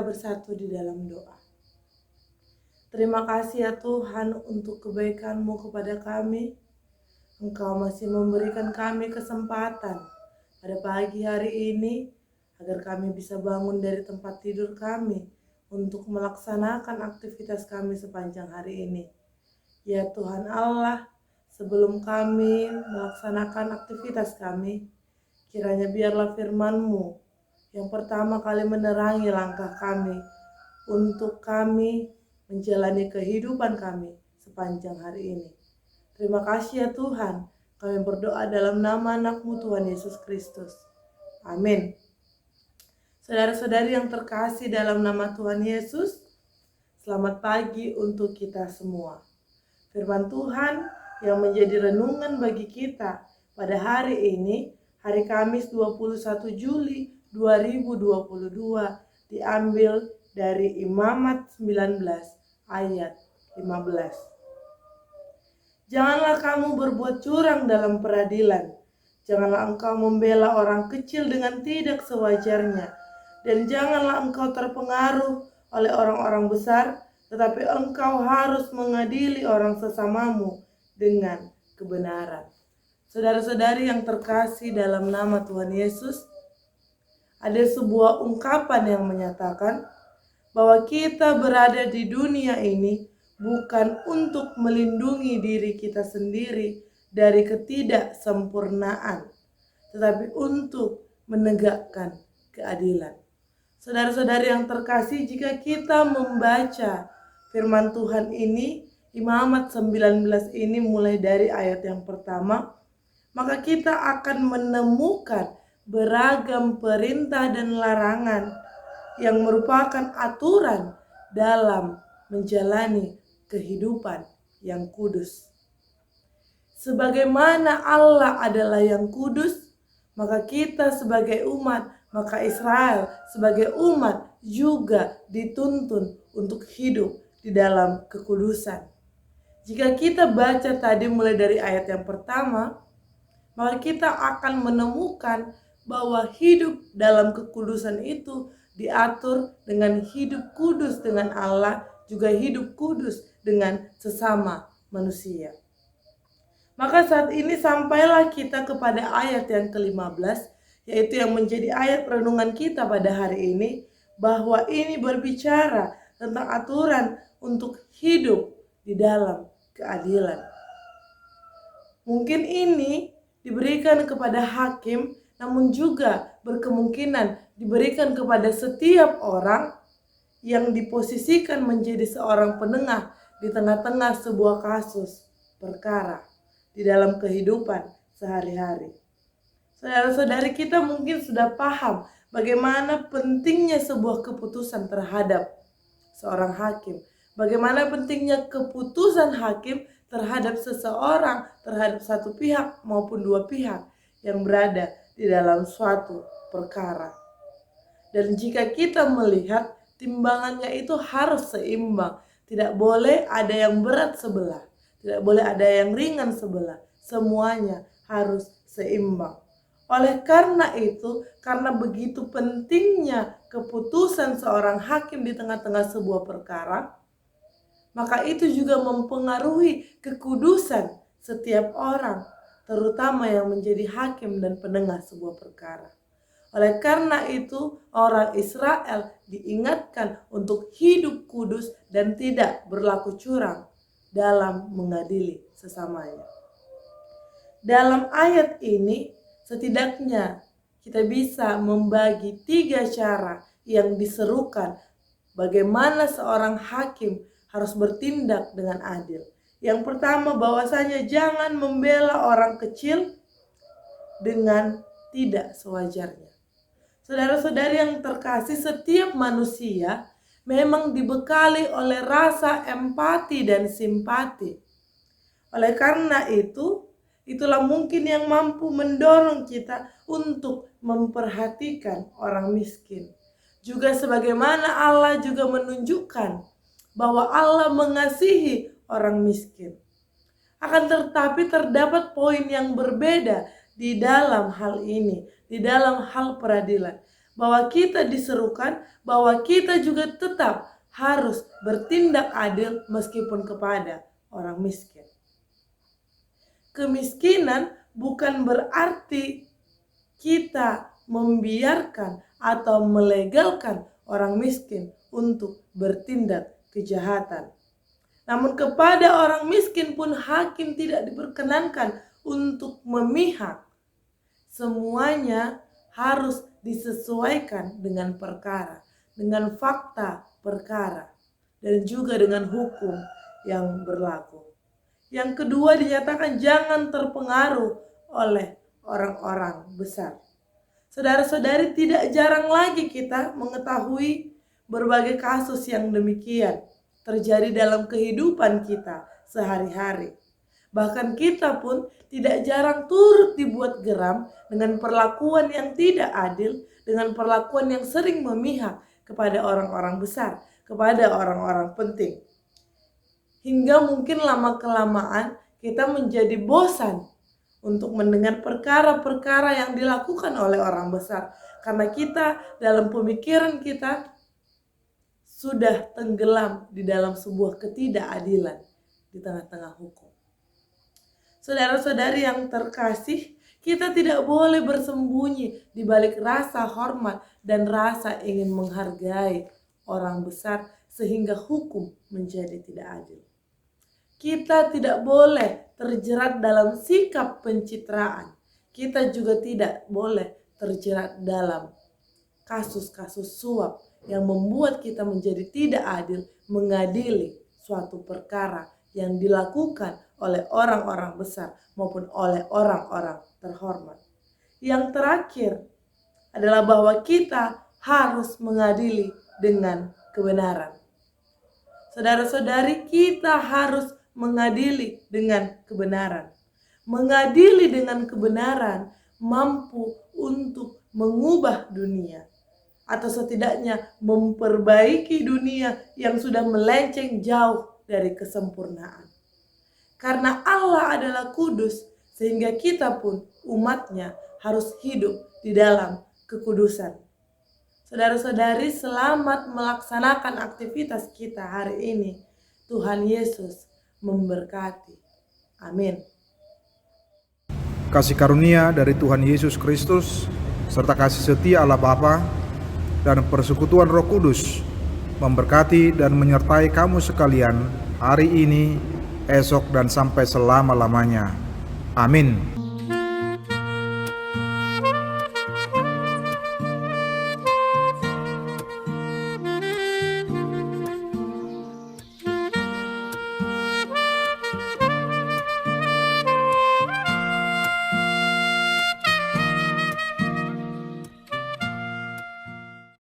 kita bersatu di dalam doa. Terima kasih ya Tuhan untuk kebaikan-Mu kepada kami. Engkau masih memberikan kami kesempatan pada pagi hari ini agar kami bisa bangun dari tempat tidur kami untuk melaksanakan aktivitas kami sepanjang hari ini. Ya Tuhan Allah, sebelum kami melaksanakan aktivitas kami, kiranya biarlah firman-Mu yang pertama kali menerangi langkah kami untuk kami menjalani kehidupan kami sepanjang hari ini. Terima kasih ya Tuhan, kami berdoa dalam nama anak-Mu Tuhan Yesus Kristus. Amin. Saudara-saudari yang terkasih dalam nama Tuhan Yesus, selamat pagi untuk kita semua. Firman Tuhan yang menjadi renungan bagi kita pada hari ini, hari Kamis 21 Juli 2022, diambil dari Imamat 19 ayat 15. Janganlah kamu berbuat curang dalam peradilan. Janganlah engkau membela orang kecil dengan tidak sewajarnya. Dan janganlah engkau terpengaruh oleh orang-orang besar, tetapi engkau harus mengadili orang sesamamu dengan kebenaran. Saudara-saudari yang terkasih dalam nama Tuhan Yesus, ada sebuah ungkapan yang menyatakan bahwa kita berada di dunia ini bukan untuk melindungi diri kita sendiri dari ketidaksempurnaan, tetapi untuk menegakkan keadilan. Saudara-saudari yang terkasih, jika kita membaca firman Tuhan ini, Imamat 19 ini mulai dari ayat yang pertama, maka kita akan menemukan beragam perintah dan larangan yang merupakan aturan dalam menjalani kehidupan yang kudus. Sebagaimana Allah adalah yang kudus, maka kita sebagai umat, maka Israel sebagai umat juga dituntun untuk hidup di dalam kekudusan. Jika kita baca tadi mulai dari ayat yang pertama, maka kita akan menemukan bahwa hidup dalam kekudusan itu diatur dengan hidup kudus dengan Allah, juga hidup kudus dengan sesama manusia. Maka saat ini sampailah kita kepada ayat yang ke-15, yaitu yang menjadi ayat renungan kita pada hari ini, bahwa ini berbicara tentang aturan untuk hidup di dalam keadilan. Mungkin ini diberikan kepada hakim, namun juga berkemungkinan diberikan kepada setiap orang yang diposisikan menjadi seorang penengah di tengah-tengah sebuah kasus perkara di dalam kehidupan sehari-hari. Saudara-saudari, kita mungkin sudah paham bagaimana pentingnya sebuah keputusan terhadap seorang hakim. Bagaimana pentingnya keputusan hakim terhadap seseorang, terhadap satu pihak maupun dua pihak yang berada di dalam suatu perkara. Dan jika kita melihat, timbangannya itu harus seimbang. Tidak boleh ada yang berat sebelah, tidak boleh ada yang ringan sebelah. Semuanya harus seimbang. Oleh karena itu, karena begitu pentingnya keputusan seorang hakim di tengah-tengah sebuah perkara, maka itu juga mempengaruhi kekudusan setiap orang, terutama yang menjadi hakim dan penengah sebuah perkara. Oleh karena itu, orang Israel diingatkan untuk hidup kudus dan tidak berlaku curang dalam mengadili sesamanya. Dalam ayat ini, setidaknya kita bisa membagi 3 cara yang diserukan bagaimana seorang hakim harus bertindak dengan adil. Yang pertama, bahwasanya jangan membela orang kecil dengan tidak sewajarnya. Saudara-saudari yang terkasih, setiap manusia memang dibekali oleh rasa empati dan simpati. Oleh karena itu, itulah mungkin yang mampu mendorong kita untuk memperhatikan orang miskin. Juga sebagaimana Allah juga menunjukkan bahwa Allah mengasihi orang miskin. Akan tetapi terdapat poin yang berbeda di dalam hal ini, di dalam hal peradilan, bahwa kita diserukan bahwa kita juga tetap harus bertindak adil meskipun kepada orang miskin. Kemiskinan bukan berarti kita membiarkan atau melegalkan orang miskin untuk bertindak kejahatan. Namun kepada orang miskin pun hakim tidak diperkenankan untuk memihak. Semuanya harus disesuaikan dengan perkara, dengan fakta perkara, dan juga dengan hukum yang berlaku. Yang kedua dinyatakan jangan terpengaruh oleh orang-orang besar. Saudara-saudari, tidak jarang lagi kita mengetahui berbagai kasus yang demikian terjadi dalam kehidupan kita sehari-hari. Bahkan kita pun tidak jarang turut dibuat geram dengan perlakuan yang tidak adil, dengan perlakuan yang sering memihak kepada orang-orang besar, kepada orang-orang penting. Hingga mungkin lama-kelamaan kita menjadi bosan untuk mendengar perkara-perkara yang dilakukan oleh orang besar. Karena kita dalam pemikiran kita sudah tenggelam di dalam sebuah ketidakadilan di tengah-tengah hukum. Saudara-saudari yang terkasih, kita tidak boleh bersembunyi di balik rasa hormat dan rasa ingin menghargai orang besar sehingga hukum menjadi tidak adil. Kita tidak boleh terjerat dalam sikap pencitraan. Kita juga tidak boleh terjerat dalam kasus-kasus suap yang membuat kita menjadi tidak adil mengadili suatu perkara yang dilakukan oleh orang-orang besar maupun oleh orang-orang terhormat. Yang terakhir adalah bahwa kita harus mengadili dengan kebenaran. Saudara-saudari, kita harus mengadili dengan kebenaran. Mengadili dengan kebenaran mampu untuk mengubah dunia, atau setidaknya memperbaiki dunia yang sudah melenceng jauh dari kesempurnaan. Karena Allah adalah kudus, sehingga kita pun umatnya harus hidup di dalam kekudusan. Saudara-saudari, selamat melaksanakan aktivitas kita hari ini. Tuhan Yesus memberkati. Amin. Kasih karunia dari Tuhan Yesus Kristus, serta kasih setia Allah Bapa, dan persekutuan Roh Kudus memberkati dan menyertai kamu sekalian hari ini, esok, dan sampai selama-lamanya. Amin.